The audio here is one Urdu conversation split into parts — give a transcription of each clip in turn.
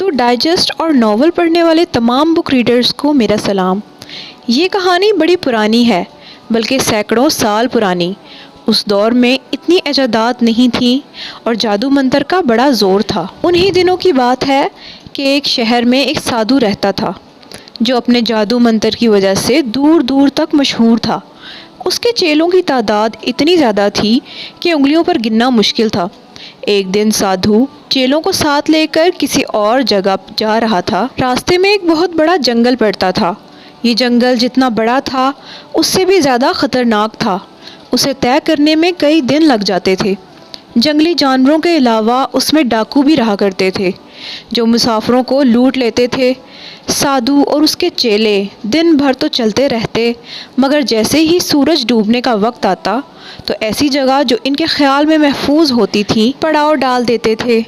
اردو ڈائجسٹ اور ناول پڑھنے والے تمام بک ریڈرز کو میرا سلام۔ یہ کہانی بڑی پرانی ہے، بلکہ سینکڑوں سال پرانی۔ اس دور میں اتنی ایجادات نہیں تھیں اور جادو منتر کا بڑا زور تھا۔ انہی دنوں کی بات ہے کہ ایک شہر میں ایک سادھو رہتا تھا جو اپنے جادو منتر کی وجہ سے دور دور تک مشہور تھا۔ اس کے چیلوں کی تعداد اتنی زیادہ تھی کہ انگلیوں پر گننا مشکل تھا۔ ایک دن سادھو چیلوں کو ساتھ لے کر کسی اور جگہ جا رہا تھا۔ راستے میں ایک بہت بڑا جنگل پڑتا تھا۔ یہ جنگل جتنا بڑا تھا اس سے بھی زیادہ خطرناک تھا۔ اسے طے کرنے میں کئی دن لگ جاتے تھے۔ جنگلی جانوروں کے علاوہ اس میں ڈاکو بھی رہا کرتے تھے جو مسافروں کو لوٹ لیتے تھے۔ سادھو اور اس کے چیلے دن بھر تو چلتے رہتے، مگر جیسے ہی سورج ڈوبنے کا وقت آتا تو ایسی جگہ جو ان کے خیال میں محفوظ ہوتی تھی پڑاؤ ڈال دیتے تھے۔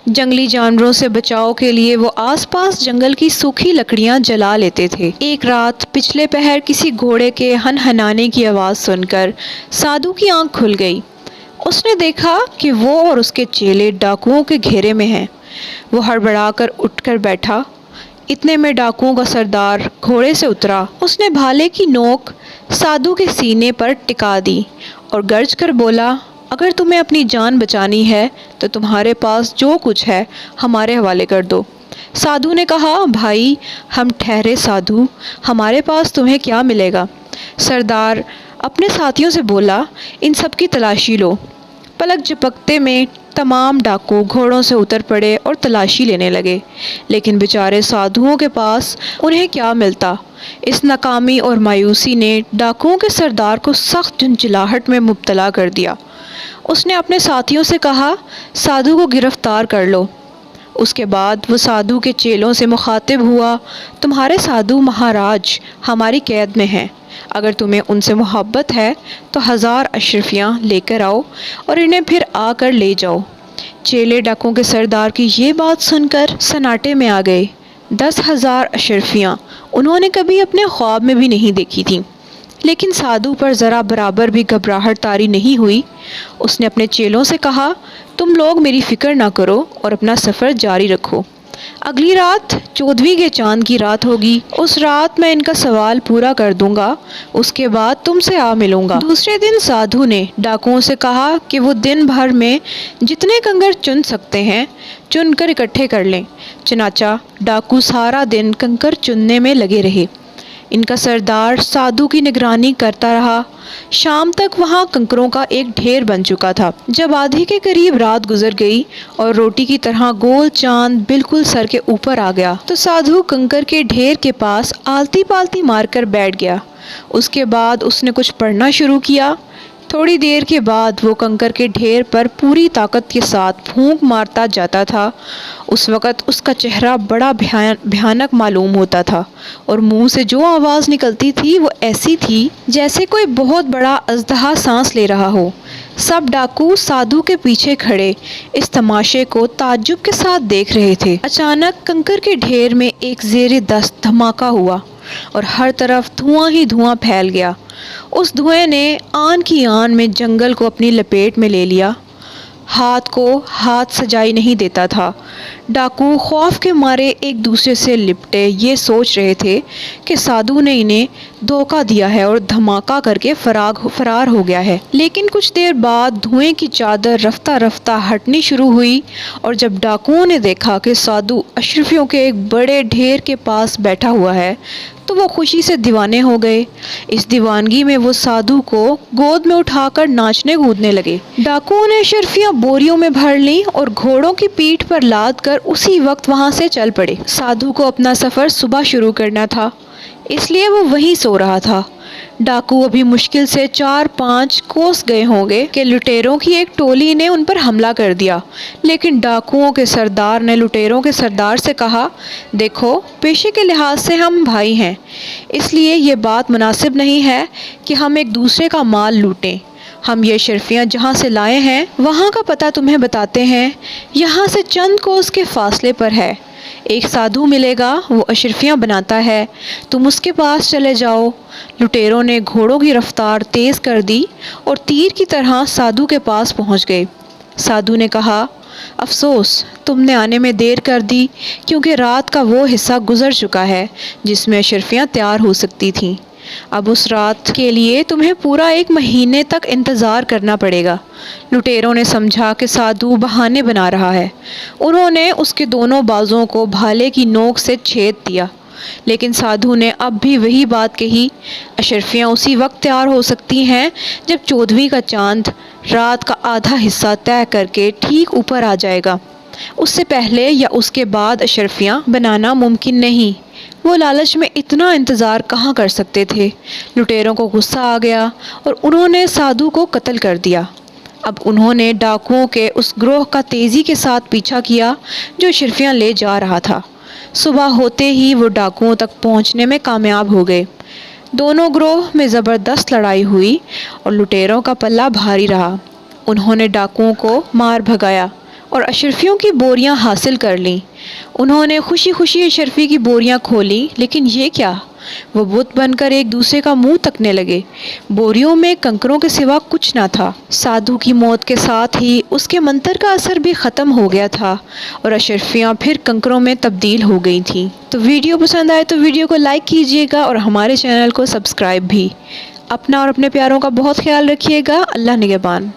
جنگلی جانوروں سے بچاؤ کے لیے وہ آس پاس جنگل کی سوکھی لکڑیاں جلا لیتے تھے۔ ایک رات پچھلے پہر کسی گھوڑے کے ہنہنانے کی آواز سن کر سادھو کی آنکھ کھل گئی۔ اس نے دیکھا کہ وہ اور اس کے چیلے ڈاکوؤں کے گھیرے میں ہیں۔ وہ ہڑبڑا کر اٹھ کر بیٹھا۔ اتنے میں ڈاکوؤں کا سردار گھوڑے سے اترا۔ اس نے بھالے کی نوک سادھو کے سینے پر ٹکا دی اور گرج کر بولا، اگر تمہیں اپنی جان بچانی ہے تو تمہارے پاس جو کچھ ہے ہمارے حوالے کر دو۔ سادھو نے کہا، بھائی ہم ٹھہرے سادھو، ہمارے پاس تمہیں کیا ملے گا؟ سردار اپنے ساتھیوں سے بولا، ان سب کی تلاشی لو۔ پلک جھپکتے میں تمام ڈاکو گھوڑوں سے اتر پڑے اور تلاشی لینے لگے، لیکن بیچارے سادھوؤں کے پاس انہیں کیا ملتا۔ اس ناکامی اور مایوسی نے ڈاکوؤں کے سردار کو سخت جھنجھلاہٹ میں مبتلا کر دیا۔ اس نے اپنے ساتھیوں سے کہا، سادھو کو گرفتار کر لو۔ اس کے بعد وہ سادھو کے چیلوں سے مخاطب ہوا، تمہارے سادھو مہاراج ہماری قید میں ہیں۔ اگر تمہیں ان سے محبت ہے تو 1000 اشرفیاں لے کر آؤ اور انہیں پھر آ کر لے جاؤ۔ چیلے ڈاکوؤں کے سردار کی یہ بات سن کر سناٹے میں آ گئے۔ 10,000 اشرفیاں انہوں نے کبھی اپنے خواب میں بھی نہیں دیکھی تھیں، لیکن سادھو پر ذرا برابر بھی گھبراہٹ طاری نہیں ہوئی۔ اس نے اپنے چیلوں سے کہا، تم لوگ میری فکر نہ کرو اور اپنا سفر جاری رکھو۔ اگلی رات 14ویں کے چاند کی رات ہوگی۔ اس رات میں ان کا سوال پورا کر دوں گا، اس کے بعد تم سے آ ملوں گا۔ دوسرے دن سادھو نے ڈاکوؤں سے کہا کہ وہ دن بھر میں جتنے کنکر چن سکتے ہیں چن کر اکٹھے کر لیں۔ چنانچہ ڈاکو سارا دن کنکر چننے میں لگے رہے۔ ان کا سردار سادھو کی نگرانی کرتا رہا۔ شام تک وہاں کنکروں کا ایک ڈھیر بن چکا تھا۔ جب آدھی کے قریب رات گزر گئی اور روٹی کی طرح گول چاند بالکل سر کے اوپر آ گیا تو سادھو کنکر کے ڈھیر کے پاس آلتی پالتی مار کر بیٹھ گیا۔ اس کے بعد اس نے کچھ پڑھنا شروع کیا۔ تھوڑی دیر کے بعد وہ کنکر کے ڈھیر پر پوری طاقت کے ساتھ پھونک مارتا جاتا تھا۔ اس وقت اس کا چہرہ بڑا بھیانک معلوم ہوتا تھا اور منہ سے جو آواز نکلتی تھی وہ ایسی تھی جیسے کوئی بہت بڑا اژدہا سانس لے رہا ہو۔ سب ڈاکو سادھو کے پیچھے کھڑے اس تماشے کو تعجب کے ساتھ دیکھ رہے تھے۔ اچانک کنکر کے ڈھیر میں ایک زیر دست دھماکہ ہوا اور ہر طرف دھواں ہی دھواں پھیل گیا۔ اس دھوئیں نے آن کی آن میں جنگل کو اپنی لپیٹ میں لے لیا۔ ہاتھ کو ہاتھ سجائی نہیں دیتا تھا۔ ڈاکو خوف کے مارے ایک دوسرے سے لپٹے یہ سوچ رہے تھے کہ سادھو نے انہیں دھوکہ دیا ہے اور دھماکہ کر کے فرار ہو گیا ہے۔ لیکن کچھ دیر بعد دھوئیں کی چادر رفتہ رفتہ ہٹنی شروع ہوئی اور جب ڈاکوؤں نے دیکھا کہ سادھو اشرفیوں کے ایک بڑے ڈھیر کے پاس بیٹھا ہوا ہے تو وہ خوشی سے دیوانے ہو گئے۔ اس دیوانگی میں وہ سادھو کو گود میں اٹھا کر ناچنے کودنے لگے۔ ڈاکوؤں نے اشرفیاں بوریوں میں بھر لیں اور گھوڑوں کی پیٹھ پر لاد کر اسی وقت وہاں سے چل پڑے۔ سادھو کو اپنا سفر صبح شروع کرنا تھا، اس لیے وہ وہیں سو رہا تھا۔ ڈاکو ابھی مشکل سے 4-5 کوس گئے ہوں گے کہ لٹیروں کی ایک ٹولی نے ان پر حملہ کر دیا، لیکن ڈاکوؤں کے سردار نے لٹیروں کے سردار سے کہا، دیکھو پیشے کے لحاظ سے ہم بھائی ہیں، اس لیے یہ بات مناسب نہیں ہے کہ ہم ایک دوسرے کا مال لوٹیں۔ ہم یہ اشرفیاں جہاں سے لائے ہیں وہاں کا پتہ تمہیں بتاتے ہیں، یہاں سے چند کوس کے فاصلے پر ہے۔ ایک سادھو ملے گا، وہ اشرفیاں بناتا ہے، تم اس کے پاس چلے جاؤ۔ لٹیروں نے گھوڑوں کی رفتار تیز کر دی اور تیر کی طرح سادھو کے پاس پہنچ گئے۔ سادھو نے کہا، افسوس تم نے آنے میں دیر کر دی، کیونکہ رات کا وہ حصہ گزر چکا ہے جس میں اشرفیاں تیار ہو سکتی تھیں۔ اب اس رات کے لیے تمہیں پورا 1 مہینے تک انتظار کرنا پڑے گا۔ لٹیروں نے سمجھا کہ سادھو بہانے بنا رہا ہے۔ انہوں نے اس کے دونوں بازوؤں کو بھالے کی نوک سے چھید دیا، لیکن سادھو نے اب بھی وہی بات کہی، اشرفیاں اسی وقت تیار ہو سکتی ہیں جب 14ویں کا چاند رات کا آدھا حصہ طے کر کے ٹھیک اوپر آ جائے گا۔ اس سے پہلے یا اس کے بعد اشرفیاں بنانا ممکن نہیں۔ وہ لالچ میں اتنا انتظار کہاں کر سکتے تھے۔ لٹیروں کو غصہ آ گیا اور انہوں نے سادھو کو قتل کر دیا۔ اب انہوں نے ڈاکوؤں کے اس گروہ کا تیزی کے ساتھ پیچھا کیا جو اشرفیاں لے جا رہا تھا۔ صبح ہوتے ہی وہ ڈاکوؤں تک پہنچنے میں کامیاب ہو گئے۔ دونوں گروہ میں زبردست لڑائی ہوئی اور لٹیروں کا پلہ بھاری رہا۔ انہوں نے ڈاکوؤں کو مار بھگایا اور اشرفیوں کی بوریاں حاصل کر لیں۔ انہوں نے خوشی خوشی اشرفی کی بوریاں کھولیں، لیکن یہ کیا؟ وہ بت بن کر ایک دوسرے کا منہ تکنے لگے۔ بوریوں میں کنکروں کے سوا کچھ نہ تھا۔ سادھو کی موت کے ساتھ ہی اس کے منتر کا اثر بھی ختم ہو گیا تھا اور اشرفیاں پھر کنکروں میں تبدیل ہو گئی تھیں۔ تو ویڈیو پسند آئے تو ویڈیو کو لائک کیجیے گا اور ہمارے چینل کو سبسکرائب بھی۔ اپنا اور اپنے پیاروں کا بہت خیال رکھیے گا۔ اللہ نگہبان۔